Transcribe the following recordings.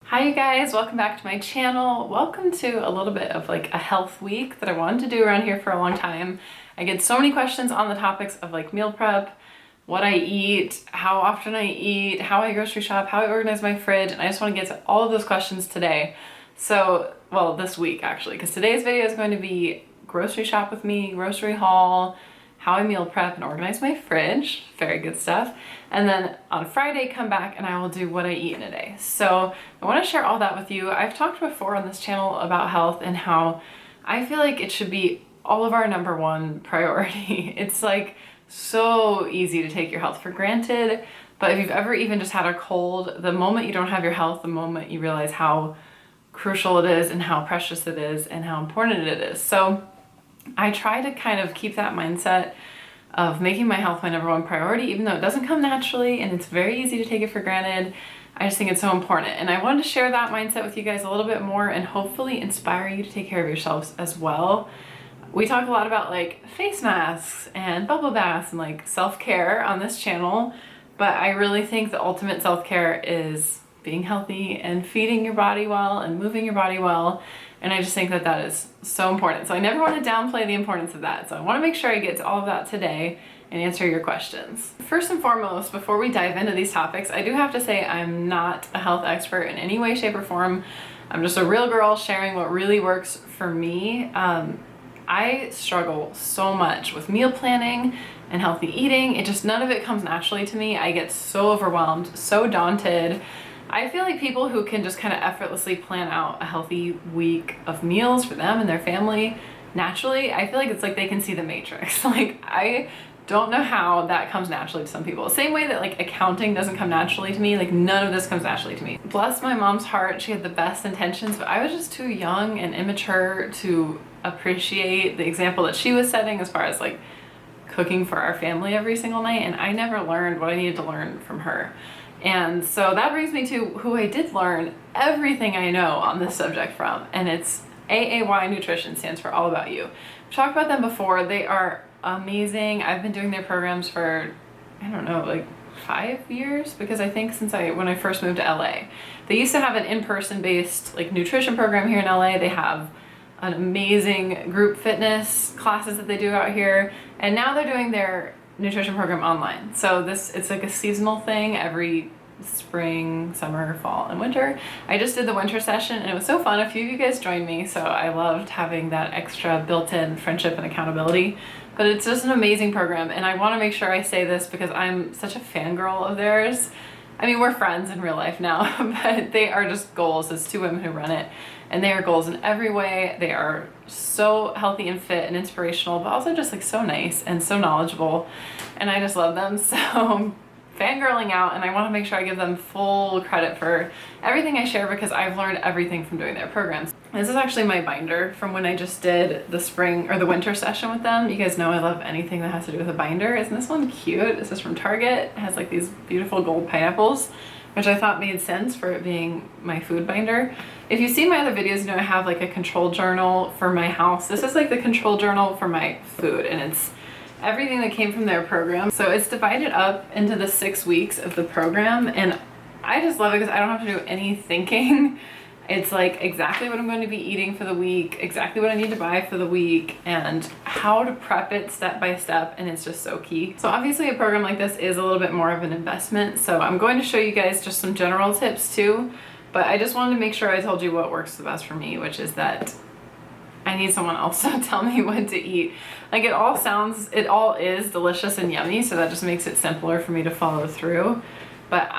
Hi you guys, welcome back to my channel. Welcome to a little bit of like a health week that I wanted to do around here for a long time. I get so many questions on the topics of like meal prep, what I eat, how often I eat, how I grocery shop, how I organize my fridge, and I just want to get to all of those questions today. So, well, this week actually, because today's video is going to be grocery shop with me, grocery haul, how I meal prep and organize my fridge, very good stuff. And then on Friday, come back and I will do what I eat in a day. So I want to share all that with you. I've talked before on this channel about health and how I feel like it should be all of our number one priority. It's like so easy to take your health for granted, but if you've ever even just had a cold, the moment you don't have your health, the moment you realize how crucial it is and how precious it is and how important it is. So I try to kind of keep that mindset of making my health my number one priority, even though it doesn't come naturally and it's very easy to take it for granted. I just think it's so important. And I wanted to share that mindset with you guys a little bit more and hopefully inspire you to take care of yourselves as well. We talk a lot about like face masks and bubble baths and like self-care on this channel, but I really think the ultimate self-care is being healthy and feeding your body well and moving your body well. And I just think that that is so important. So I never want to downplay the importance of that. So I want to make sure I get to all of that today and answer your questions. First and foremost, before we dive into these topics, I do have to say I'm not a health expert in any way, shape, or form. I'm just a real girl sharing what really works for me. I struggle so much with meal planning and healthy eating. None of it comes naturally to me. I get so overwhelmed, so daunted. I feel like people who can just kind of effortlessly plan out a healthy week of meals for them and their family naturally, I feel like it's like they can see the matrix. Like I don't know how that comes naturally to some people. Same way that like accounting doesn't come naturally to me, like none of this comes naturally to me. Bless my mom's heart, she had the best intentions, but I was just too young and immature to appreciate the example that she was setting as far as like cooking for our family every single night, and I never learned what I needed to learn from her. And so that brings me to who I did learn everything I know on this subject from, and it's AAY Nutrition, stands for All About You. I've talked about them before. They are amazing. I've been doing their programs for, I don't know, like 5 years, because I think when I first moved to LA. They used to have an in-person based like nutrition program here in LA. They have an amazing group fitness classes that they do out here, and now they're doing their nutrition program online. So it's like a seasonal thing every spring, summer, fall, and winter. I just did the winter session and it was so fun. A few of you guys joined me, so I loved having that extra built-in friendship and accountability. But it's just an amazing program, and I want to make sure I say this because I'm such a fangirl of theirs. I mean, we're friends in real life now, but they are just goals. It's two women who run it, and they are goals in every way. They are so healthy and fit and inspirational, but also just like so nice and so knowledgeable, and I just love them. So fangirling out, and I want to make sure I give them full credit for everything I share because I've learned everything from doing their programs. This is actually my binder from when I just did the spring or the winter session with them. You guys know I love anything that has to do with a binder. Isn't this one cute? This is from Target. It has like these beautiful gold pineapples, which I thought made sense for it being my food binder. If you've seen my other videos, you know I have like a control journal for my house. This is like the control journal for my food, and it's everything that came from their program. So it's divided up into the 6 weeks of the program, and I just love it because I don't have to do any thinking. It's like exactly what I'm going to be eating for the week, exactly what I need to buy for the week, and how to prep it step by step, and it's just so key. So obviously a program like this is a little bit more of an investment, so I'm going to show you guys just some general tips too, but I just wanted to make sure I told you what works the best for me, which is that I need someone else to tell me what to eat. Like it all is delicious and yummy, so that just makes it simpler for me to follow through. But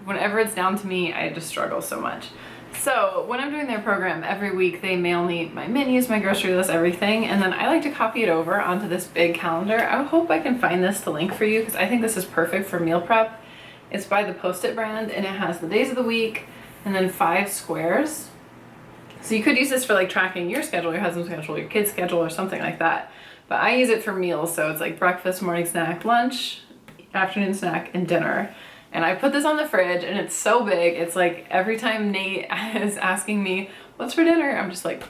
whenever it's down to me, I just struggle so much. So when I'm doing their program, every week they mail me my menus, my grocery list, everything, and then I like to copy it over onto this big calendar. I hope I can find this to link for you because I think this is perfect for meal prep. It's by the Post-it brand, and it has the days of the week and then 5 squares. So you could use this for like tracking your schedule, your husband's schedule, your kid's schedule, or something like that. But I use it for meals, so it's like breakfast, morning snack, lunch, afternoon snack, and dinner. And I put this on the fridge, and it's so big. It's like every time Nate is asking me, what's for dinner? I'm just like,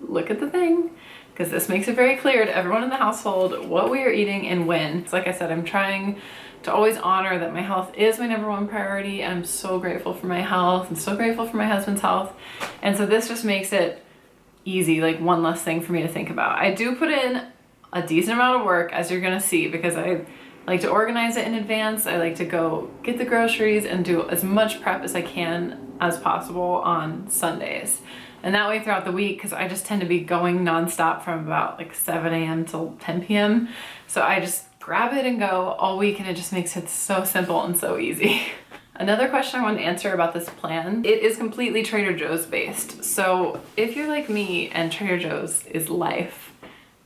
look at the thing. Because this makes it very clear to everyone in the household what we are eating and when. So like I said, I'm trying to always honor that my health is my #1 priority. I'm so grateful for my health and so grateful for my husband's health. And so this just makes it easy, like one less thing for me to think about. I do put in a decent amount of work, as you're gonna see, because I like to organize it in advance. I like to go get the groceries and do as much prep as I can as possible on Sundays. And that way throughout the week, because I just tend to be going nonstop from about like 7 a.m. till 10 p.m. So I just grab it and go all week, and it just makes it so simple and so easy. Another question I want to answer about this plan, it is completely Trader Joe's based. So if you're like me and Trader Joe's is life,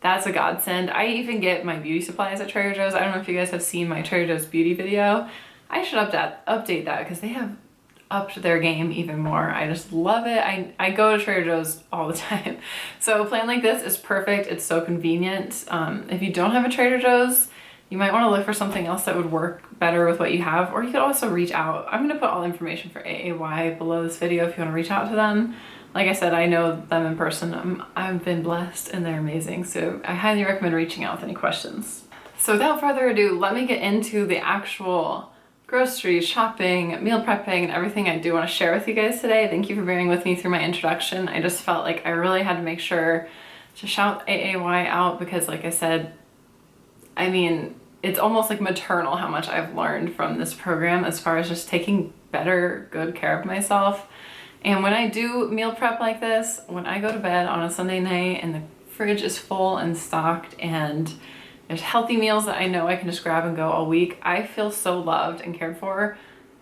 that's a godsend. I even get my beauty supplies at Trader Joe's. I don't know if you guys have seen my Trader Joe's beauty video. I should update that because they have upped their game even more. I just love it. I go to Trader Joe's all the time. So a plan like this is perfect. It's so convenient. If you don't have a Trader Joe's, you might want to look for something else that would work better with what you have, or you could also reach out. I'm going to put all the information for AAY below this video if you want to reach out to them. Like I said, I know them in person. I've been blessed and they're amazing. So I highly recommend reaching out with any questions. So without further ado, let me get into the actual grocery shopping, meal prepping, and everything I do want to share with you guys today. Thank you for bearing with me through my introduction. I just felt like I really had to make sure to shout AAY out because, like I said, I mean, it's almost like maternal how much I've learned from this program as far as just taking better, good care of myself. And when I do meal prep like this, when I go to bed on a Sunday night and the fridge is full and stocked and there's healthy meals that I know I can just grab and go all week, I feel so loved and cared for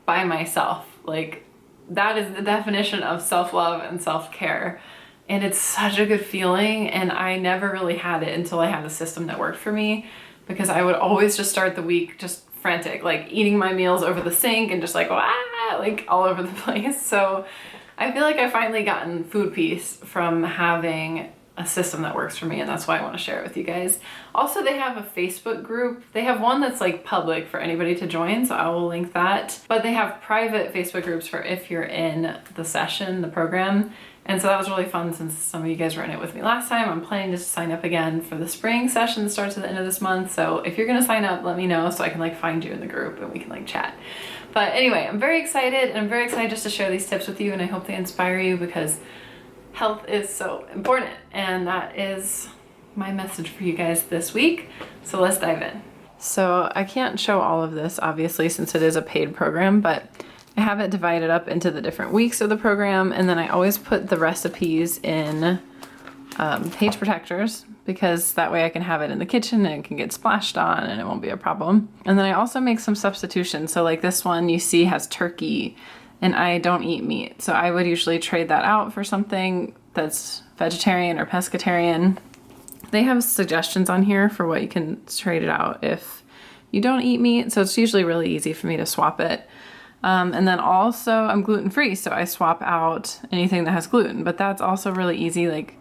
by myself. Like, that is the definition of self-love and self-care. And it's such a good feeling, and I never really had it until I had a system that worked for me, because I would always just start the week just frantic, like eating my meals over the sink and just like, like all over the place. So I feel like I've finally gotten food peace from having a system that works for me, and that's why I want to share it with you guys. Also, they have a Facebook group. They have one that's like public for anybody to join, so I will link that. But they have private Facebook groups for if you're in the session, the program. And so that was really fun since some of you guys were in it with me last time. I'm planning to sign up again for the spring session that starts at the end of this month. So if you're gonna sign up, let me know so I can like find you in the group and we can like chat. But anyway, I'm very excited, and I'm very excited just to share these tips with you, and I hope they inspire you because health is so important, and that is my message for you guys this week. So let's dive in. So I can't show all of this obviously since it is a paid program, but I have it divided up into the different weeks of the program, and then I always put the recipes in page protectors because that way I can have it in the kitchen and it can get splashed on and it won't be a problem. And then I also make some substitutions. So like this one you see has turkey, and I don't eat meat. So I would usually trade that out for something that's vegetarian or pescatarian. They have suggestions on here for what you can trade it out if you don't eat meat. So it's usually really easy for me to swap it. And then also I'm gluten-free, so I swap out anything that has gluten, but that's also really easy. Like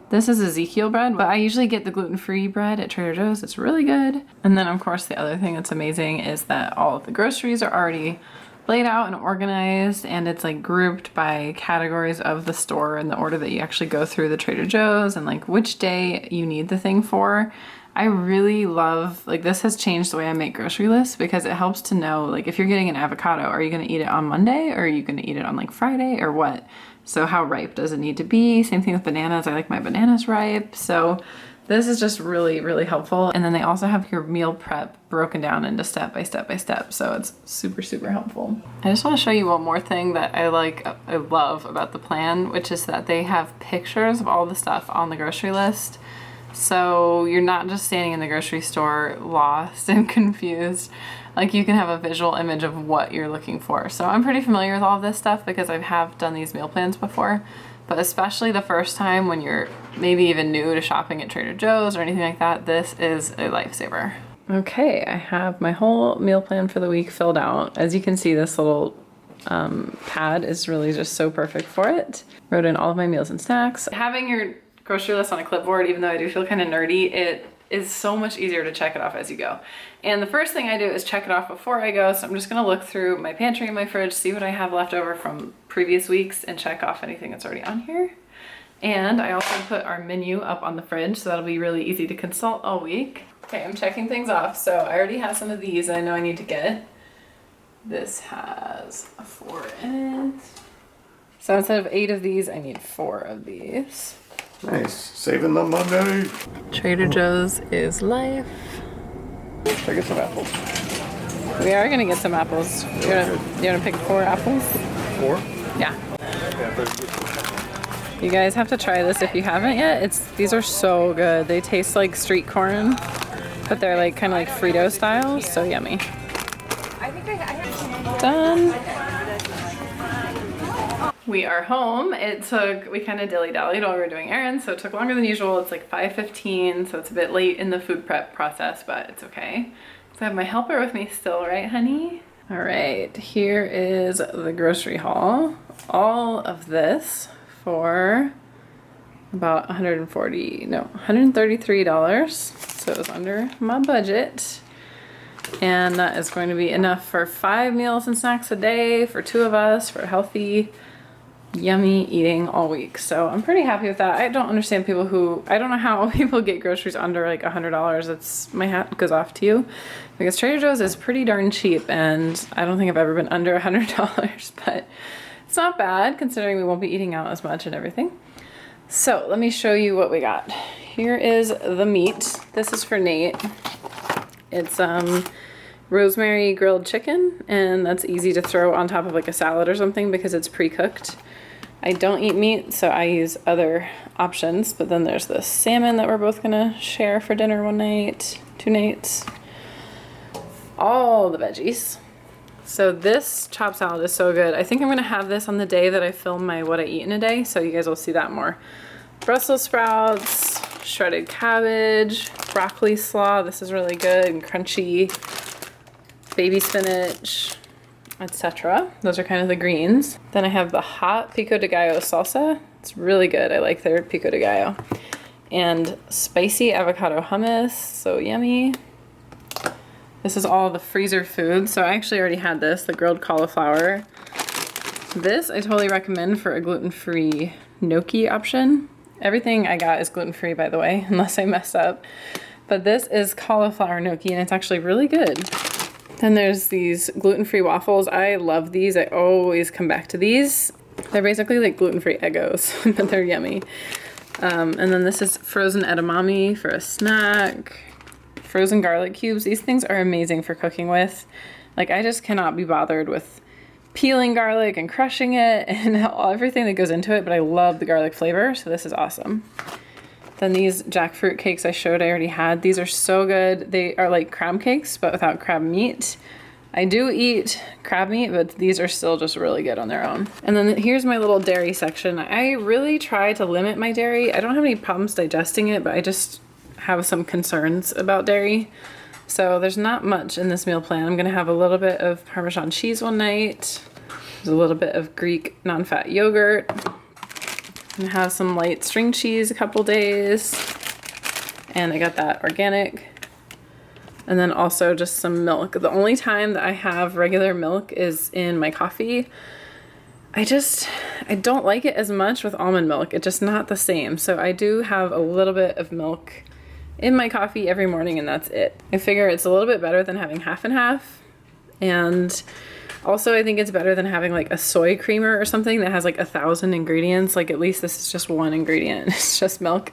this is Ezekiel bread, but I usually get the gluten-free bread at Trader Joe's. It's really good. And then of course the other thing that's amazing is that all of the groceries are already laid out and organized, and it's like grouped by categories of the store in the order that you actually go through the Trader Joe's and like which day you need the thing for. I really love, like this has changed the way I make grocery lists because it helps to know, like if you're getting an avocado, are you gonna eat it on Monday or are you gonna eat it on like Friday or what? So how ripe does it need to be? Same thing with bananas. I like my bananas ripe. So this is just really, really helpful. And then they also have your meal prep broken down into step by step by step. So it's super, super helpful. I just want to show you one more thing that I love about the plan, which is that they have pictures of all the stuff on the grocery list. So you're not just standing in the grocery store lost and confused. Like you can have a visual image of what you're looking for. So I'm pretty familiar with all of this stuff because I have done these meal plans before. But especially the first time when you're maybe even new to shopping at Trader Joe's or anything like that, this is a lifesaver. Okay, I have my whole meal plan for the week filled out. As you can see, this little pad is really just so perfect for it. Wrote in all of my meals and snacks. Having your grocery list on a clipboard, even though I do feel kind of nerdy, it is so much easier to check it off as you go. And the first thing I do is check it off before I go. So I'm just gonna look through my pantry and my fridge, see what I have left over from previous weeks and check off anything that's already on here. And I also put our menu up on the fridge, so that'll be really easy to consult all week. Okay, I'm checking things off. So I already have some of these I know I need to get. This has 4 in it. So instead of 8 of these, I need 4 of these. Nice. Saving the Monday. Trader Joe's is life. Should I get some apples? We are gonna get some apples. You wanna pick 4 apples? 4? Yeah. You guys have to try this if you haven't yet. These are so good. They taste like street corn, but they're like kind of like Frito style. So yummy. Done. We are home. We kind of dilly-dallied while we were doing errands, so it took longer than usual. It's like 5:15, so it's a bit late in the food prep process, but it's okay. So I have my helper with me still, right, honey? All right, here is the grocery haul. All of this for about $133. So it was under my budget. And that is going to be enough for 5 meals and snacks a day for 2 of us for healthy, yummy eating all week. So I'm pretty happy with that. I don't understand I don't know how people get groceries under like $100. My hat goes off to you, because Trader Joe's is pretty darn cheap, and I don't think I've ever been under $100, but it's not bad considering we won't be eating out as much and everything. So let me show you what we got. Here is the meat. This is for Nate. It's rosemary grilled chicken, and that's easy to throw on top of like a salad or something because it's pre-cooked. I don't eat meat, so I use other options, but then there's this salmon that we're both gonna share for dinner one night, 2 nights. All the veggies. So this chopped salad is so good. I think I'm gonna have this on the day that I film my what I eat in a day, so you guys will see that more. Brussels sprouts, shredded cabbage, broccoli slaw, this is really good and crunchy, baby spinach, etc. Those are kind of the greens. Then I have the hot pico de gallo salsa. It's really good. I like their pico de gallo. And spicy avocado hummus, so yummy. This is all the freezer food. So I actually already had this, the grilled cauliflower. This I totally recommend for a gluten-free gnocchi option. Everything I got is gluten-free, by the way, unless I mess up. But this is cauliflower gnocchi, and it's actually really good. Then there's these gluten-free waffles. I love these. I always come back to these. They're basically like gluten-free Eggos, but they're yummy. And then this is frozen edamame for a snack. Frozen garlic cubes. These things are amazing for cooking with. Like, I just cannot be bothered with peeling garlic and crushing it and everything that goes into it, but I love the garlic flavor, so this is awesome. Then these jackfruit cakes I already had. These are so good. They are like crab cakes, but without crab meat. I do eat crab meat, but these are still just really good on their own. And then here's my little dairy section. I really try to limit my dairy. I don't have any problems digesting it, but I just have some concerns about dairy. So there's not much in this meal plan. I'm gonna have a little bit of Parmesan cheese one night. There's a little bit of Greek non-fat yogurt. I'm gonna have some light string cheese a couple days. And I got that organic. And then also just some milk. The only time that I have regular milk is in my coffee. I don't like it as much with almond milk. It's just not the same. So I do have a little bit of milk in my coffee every morning, and that's it. I figure it's a little bit better than having half and half. And also I think it's better than having like a soy creamer or something that has like 1,000 ingredients. Like, at least this is just one ingredient. It's just milk.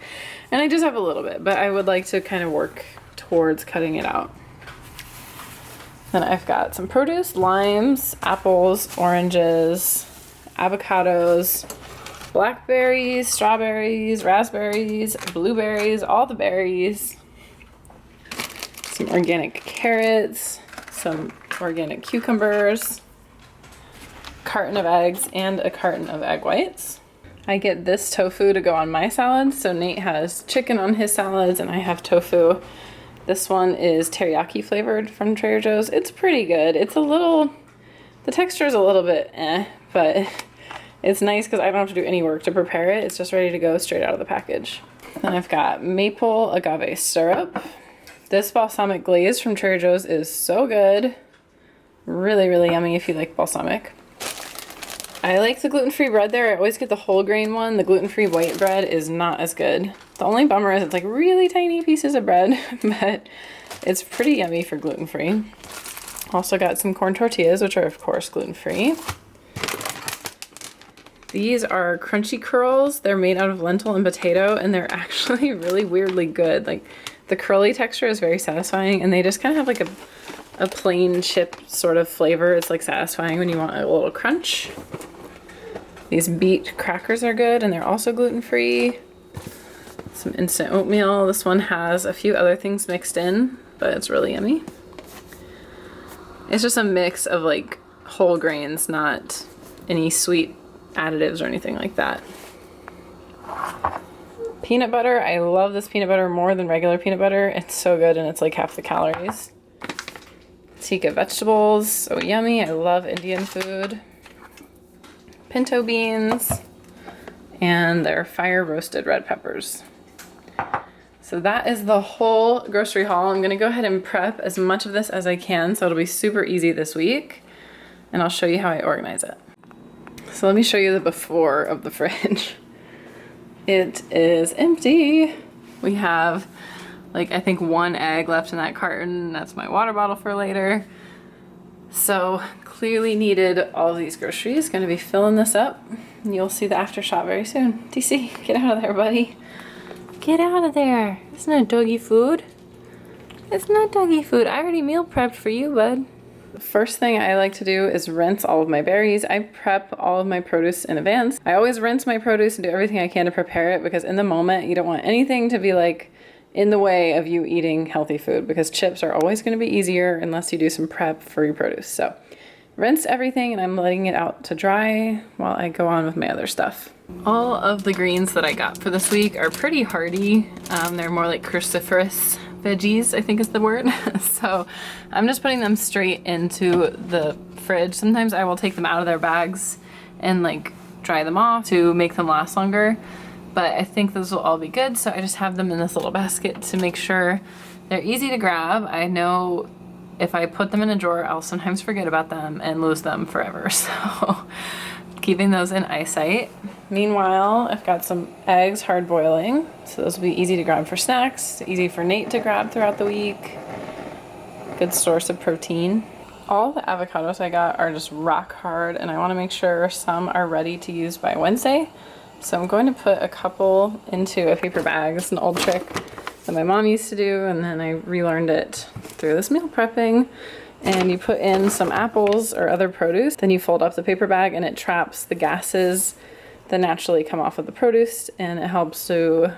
And I just have a little bit, but I would like to kind of work towards cutting it out. Then I've got some produce, limes, apples, oranges, avocados, blackberries, strawberries, raspberries, blueberries, all the berries, some organic carrots, some organic cucumbers, carton of eggs, and a carton of egg whites. I get this tofu to go on my salads. So Nate has chicken on his salads and I have tofu. This one is teriyaki flavored from Trader Joe's. It's pretty good. The texture is a little bit but it's nice because I don't have to do any work to prepare it. It's just ready to go straight out of the package. Then I've got maple agave syrup. This balsamic glaze from Trader Joe's is so good. Really, really yummy if you like balsamic. I like the gluten-free bread there. I always get the whole grain one. The gluten-free white bread is not as good. The only bummer is it's like really tiny pieces of bread, but it's pretty yummy for gluten-free. Also got some corn tortillas, which are of course gluten-free. These are crunchy curls. They're made out of lentil and potato, and they're actually really weirdly good. Like the curly texture is very satisfying, and they just kind of have like a plain chip sort of flavor. It's like satisfying when you want a little crunch. These beet crackers are good, and they're also gluten-free. Some instant oatmeal. This one has a few other things mixed in, but it's really yummy. It's just a mix of like whole grains, not any sweet additives or anything like that. Peanut butter. I love this peanut butter more than regular peanut butter. It's so good, and it's like half the calories. Tikka vegetables. So yummy. I love Indian food. Pinto beans, and their fire roasted red peppers. So that is the whole grocery haul. I'm gonna go ahead and prep as much of this as I can so it'll be super easy this week, and I'll show you how I organize it. So let me show you the before of the fridge. It is empty. We have like I think 1 egg left in that carton. That's my water bottle for later. So clearly needed all of these groceries. Gonna be filling this up. You'll see the after shot very soon. DC, get out of there, buddy. Get out of there. It's not doggy food. It's not doggy food. I already meal prepped for you, bud. The first thing I like to do is rinse all of my berries. I prep all of my produce in advance. I always rinse my produce and do everything I can to prepare it, because in the moment you don't want anything to be like in the way of you eating healthy food, because chips are always going to be easier unless you do some prep for your produce. So rinsed everything, and I'm letting it out to dry while I go on with my other stuff. All of the greens that I got for this week are pretty hardy. They're more like cruciferous veggies, I think is the word. So I'm just putting them straight into the fridge. Sometimes I will take them out of their bags and like dry them off to make them last longer. But I think those will all be good, so I just have them in this little basket to make sure they're easy to grab. I know if I put them in a drawer, I'll sometimes forget about them and lose them forever, so keeping those in eyesight. Meanwhile, I've got some eggs hard boiling, so those will be easy to grab for snacks, easy for Nate to grab throughout the week. Good source of protein. All the avocados I got are just rock hard, and I want to make sure some are ready to use by Wednesday. So I'm going to put a couple into a paper bag. It's an old trick that my mom used to do, and then I relearned it through this meal prepping. And you put in some apples or other produce, then you fold up the paper bag, and it traps the gases that naturally come off of the produce, and it helps to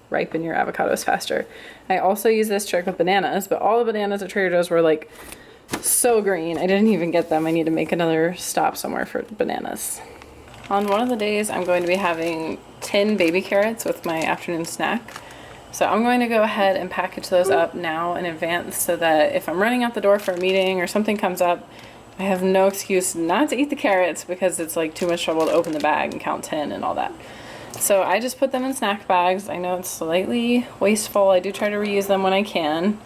ripen your avocados faster. I also use this trick with bananas, but all the bananas at Trader Joe's were like so green. I didn't even get them. I need to make another stop somewhere for bananas. On one of the days, I'm going to be having 10 baby carrots with my afternoon snack. So I'm going to go ahead and package those up now in advance so that if I'm running out the door for a meeting or something comes up, I have no excuse not to eat the carrots, because it's like too much trouble to open the bag and count 10 and all that. So I just put them in snack bags. I know it's slightly wasteful. I do try to reuse them when I can.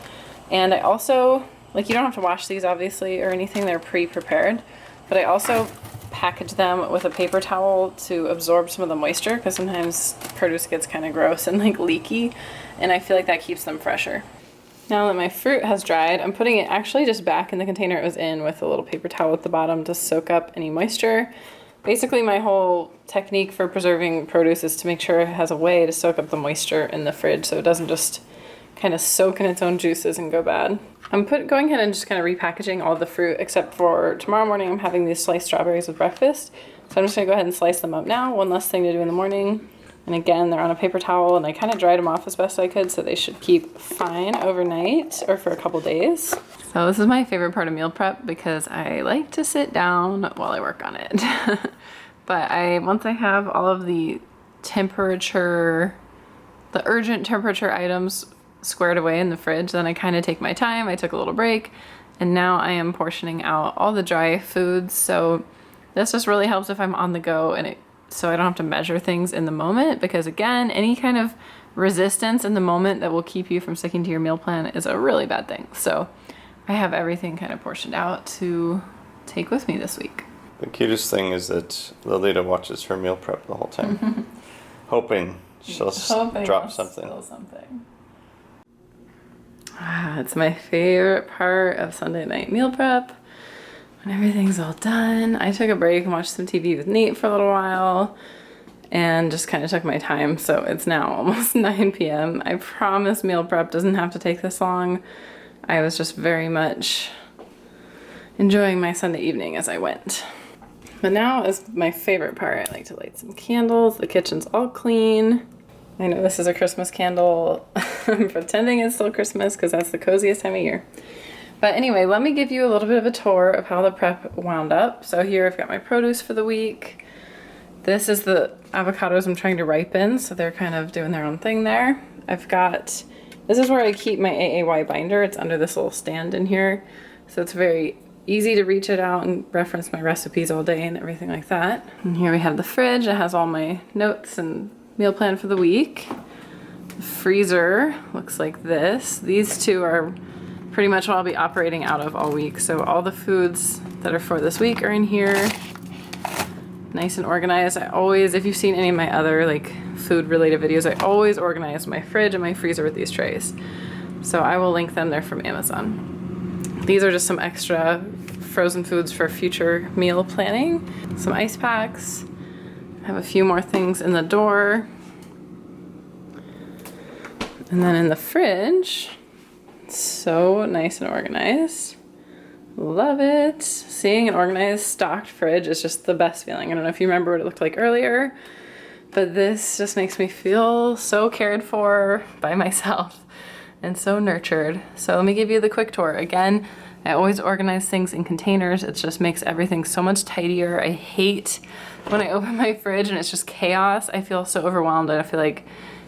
And I also, like, you don't have to wash these obviously or anything. They're pre-prepared. But I also package them with a paper towel to absorb some of the moisture, because sometimes produce gets kind of gross and like leaky, and I feel like that keeps them fresher. Now that my fruit has dried, I'm putting it actually just back in the container it was in with a little paper towel at the bottom to soak up any moisture. Basically, my whole technique for preserving produce is to make sure it has a way to soak up the moisture in the fridge so it doesn't just kind of soak in its own juices and go bad. I'm going ahead and just kind of repackaging all the fruit, except for tomorrow morning I'm having these sliced strawberries with breakfast. So I'm just going to go ahead and slice them up now. One less thing to do in the morning. And again, they're on a paper towel, and I kind of dried them off as best I could, so they should keep fine overnight or for a couple days. So this is my favorite part of meal prep, because I like to sit down while I work on it. But once I have all of the urgent temperature items squared away in the fridge, then I kind of take my time. I took a little break, and now I am portioning out all the dry foods. So this just really helps if I'm on the go, so I don't have to measure things in the moment, because again, any kind of resistance in the moment that will keep you from sticking to your meal plan is a really bad thing. So I have everything kind of portioned out to take with me this week. The cutest thing is that Lolita watches her meal prep the whole time, hoping she'll drop something. Spill something. It's my favorite part of Sunday night meal prep. When everything's all done, I took a break and watched some TV with Nate for a little while and just kind of took my time. So it's now almost 9 p.m. I promise meal prep doesn't have to take this long. I was just very much enjoying my Sunday evening as I went. But now is my favorite part. I like to light some candles. The kitchen's all clean. I know this is a Christmas candle. I'm pretending it's still Christmas because that's the coziest time of year. But anyway, let me give you a little bit of a tour of how the prep wound up. So here I've got my produce for the week. This is the avocados I'm trying to ripen, so they're kind of doing their own thing there. This is where I keep my AAY binder. It's under this little stand in here. So it's very easy to reach it out and reference my recipes all day and everything like that. And here we have the fridge. It has all my notes and meal plan for the week. The freezer looks like this. These two are pretty much what I'll be operating out of all week. So all the foods that are for this week are in here. Nice and organized. I always, if you've seen any of my other like food related videos, I always organize my fridge and my freezer with these trays. So I will link them. They're from Amazon. These are just some extra frozen foods for future meal planning. Some ice packs. I have a few more things in the door. And then in the fridge, so nice and organized. Love it. Seeing an organized, stocked fridge is just the best feeling. I don't know if you remember what it looked like earlier, but this just makes me feel so cared for by myself and so nurtured. So let me give you the quick tour. Again, I always organize things in containers. It just makes everything so much tidier. I hate when I open my fridge and it's just chaos. I feel so overwhelmed. I feel like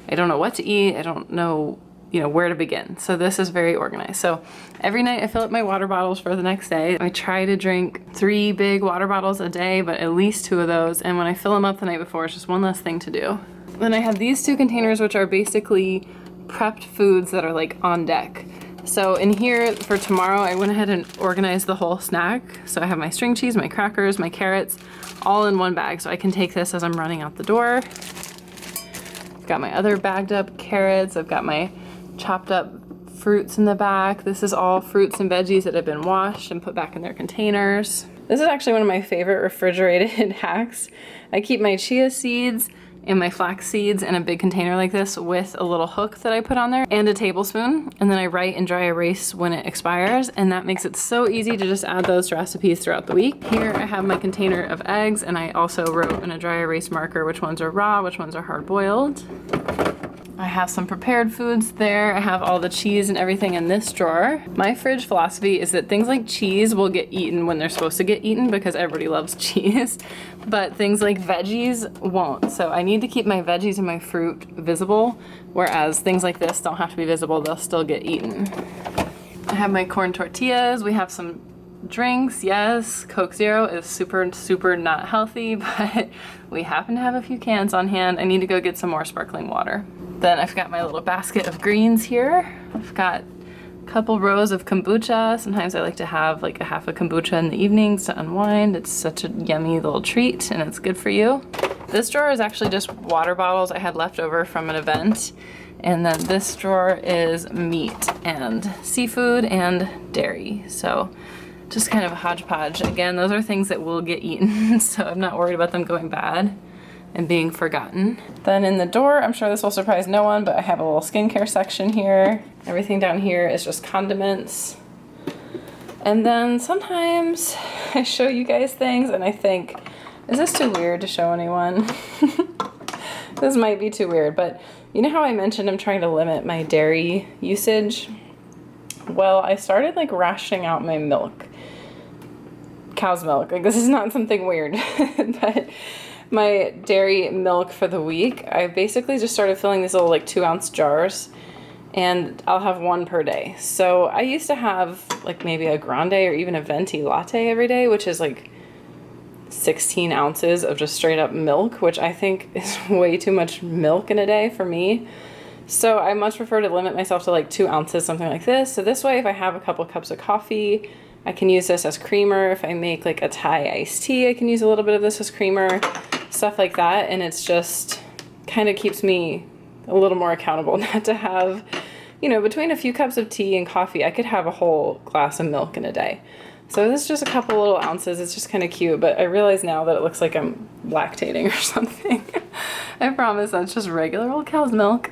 I don't know what to eat. I don't know where to begin. So this is very organized. So every night I fill up my water bottles for the next day. I try to drink 3 big water bottles a day, but at least 2 of those. And when I fill them up the night before, it's just one less thing to do. Then I have these 2 containers, which are basically prepped foods that are like on deck. So in here for tomorrow, I went ahead and organized the whole snack. So I have my string cheese, my crackers, my carrots, all in one bag. So I can take this as I'm running out the door. I've got my other bagged up carrots. I've got my chopped up fruits in the back. This is all fruits and veggies that have been washed and put back in their containers. This is actually one of my favorite refrigerated hacks. I keep my chia seeds and my flax seeds in a big container like this with a little hook that I put on there and a tablespoon, and then I write and dry erase when it expires, and that makes it so easy to just add those to recipes throughout the week. Here I have my container of eggs, and I also wrote in a dry erase marker which ones are raw, which ones are hard boiled. I have some prepared foods there. I have all the cheese and everything in this drawer. My fridge philosophy is that things like cheese will get eaten when they're supposed to get eaten because everybody loves cheese, but things like veggies won't. So I need to keep my veggies and my fruit visible, whereas things like this don't have to be visible, they'll still get eaten. I have my corn tortillas. We have some drinks. Yes, Coke Zero is super not healthy, but we happen to have a few cans on hand. I need to go get some more sparkling water. Then I've got my little basket of greens here. I've got a couple rows of kombucha. Sometimes I like to have like a half a kombucha in the evenings to unwind. It's such a yummy little treat and it's good for you. This drawer is actually just water bottles I had left over from an event. And then this drawer is meat and seafood and dairy. So just kind of a hodgepodge. Again, those are things that will get eaten, so I'm not worried about them going bad and being forgotten. Then in the door, I'm sure this will surprise no one, but I have a little skincare section here. Everything down here is just condiments. And then sometimes I show you guys things and I think, is this too weird to show anyone? This might be too weird, but you know how I mentioned I'm trying to limit my dairy usage? Well, I started like rationing out my milk. Cow's milk. Like, this is not something weird, but my dairy milk for the week, I basically just started filling these little like 2-ounce jars, and I'll have 1 per day. So I used to have like maybe a grande or even a venti latte every day, which is like 16 ounces of just straight up milk, which I think is way too much milk in a day for me. So I much prefer to limit myself to like 2 ounces, something like this. So this way, if I have a couple cups of coffee, I can use this as creamer. If I make like a Thai iced tea, I can use a little bit of this as creamer, stuff like that. And it's just kind of keeps me a little more accountable not to have, you know, between a few cups of tea and coffee, I could have a whole glass of milk in a day. So this is just a couple little ounces. It's just kind of cute, but I realize now that it looks like I'm lactating or something. I promise that's just regular old cow's milk.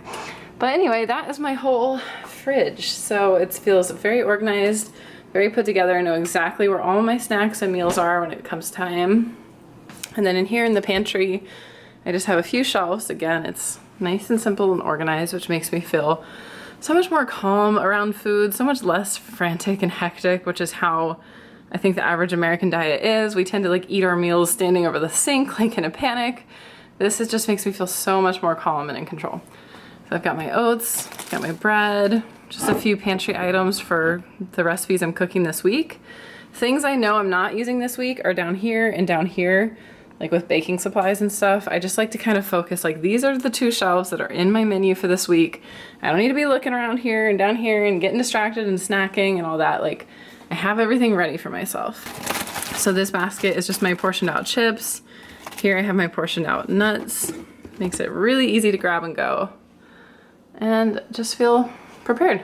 But anyway, that is my whole fridge. So it feels very organized, very put together. I know exactly where all my snacks and meals are when it comes time. And then in here in the pantry, I just have a few shelves. Again, it's nice and simple and organized, which makes me feel so much more calm around food, so much less frantic and hectic, which is how I think the average American diet is. We tend to like eat our meals standing over the sink, like in a panic. This just makes me feel so much more calm and in control. So I've got my oats, got my bread, just a few pantry items for the recipes I'm cooking this week. Things I know I'm not using this week are down here and down here, like with baking supplies and stuff. I just like to kind of focus, like these are the 2 shelves that are in my menu for this week. I don't need to be looking around here and down here and getting distracted and snacking and all that. Like I have everything ready for myself. So this basket is just my portioned out chips. Here I have my portioned out nuts. Makes it really easy to grab and go. And just feel prepared.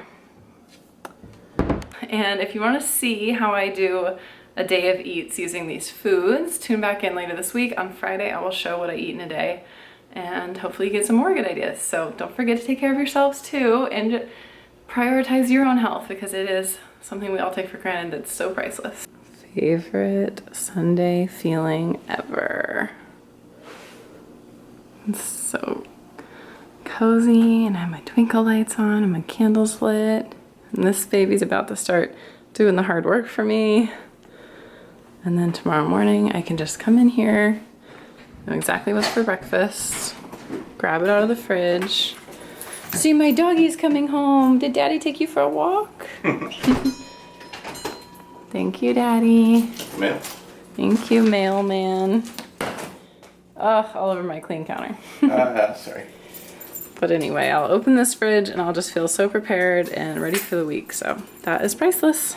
And if you want to see how I do a day of eats using these foods, tune back in later this week. On Friday, I will show what I eat in a day and hopefully get some more good ideas. So don't forget to take care of yourselves too and prioritize your own health because it is something we all take for granted that's so priceless. Favorite Sunday feeling ever. It's so cozy and I have my twinkle lights on and my candles lit. And this baby's about to start doing the hard work for me. And then tomorrow morning I can just come in here, know exactly what's for breakfast, grab it out of the fridge. See, my doggy's coming home. Did Daddy take you for a walk? Thank you, Daddy. Mail. Thank you, mailman. Oh, all over my clean counter. Sorry. But anyway, I'll open this fridge and I'll just feel so prepared and ready for the week. So that is priceless.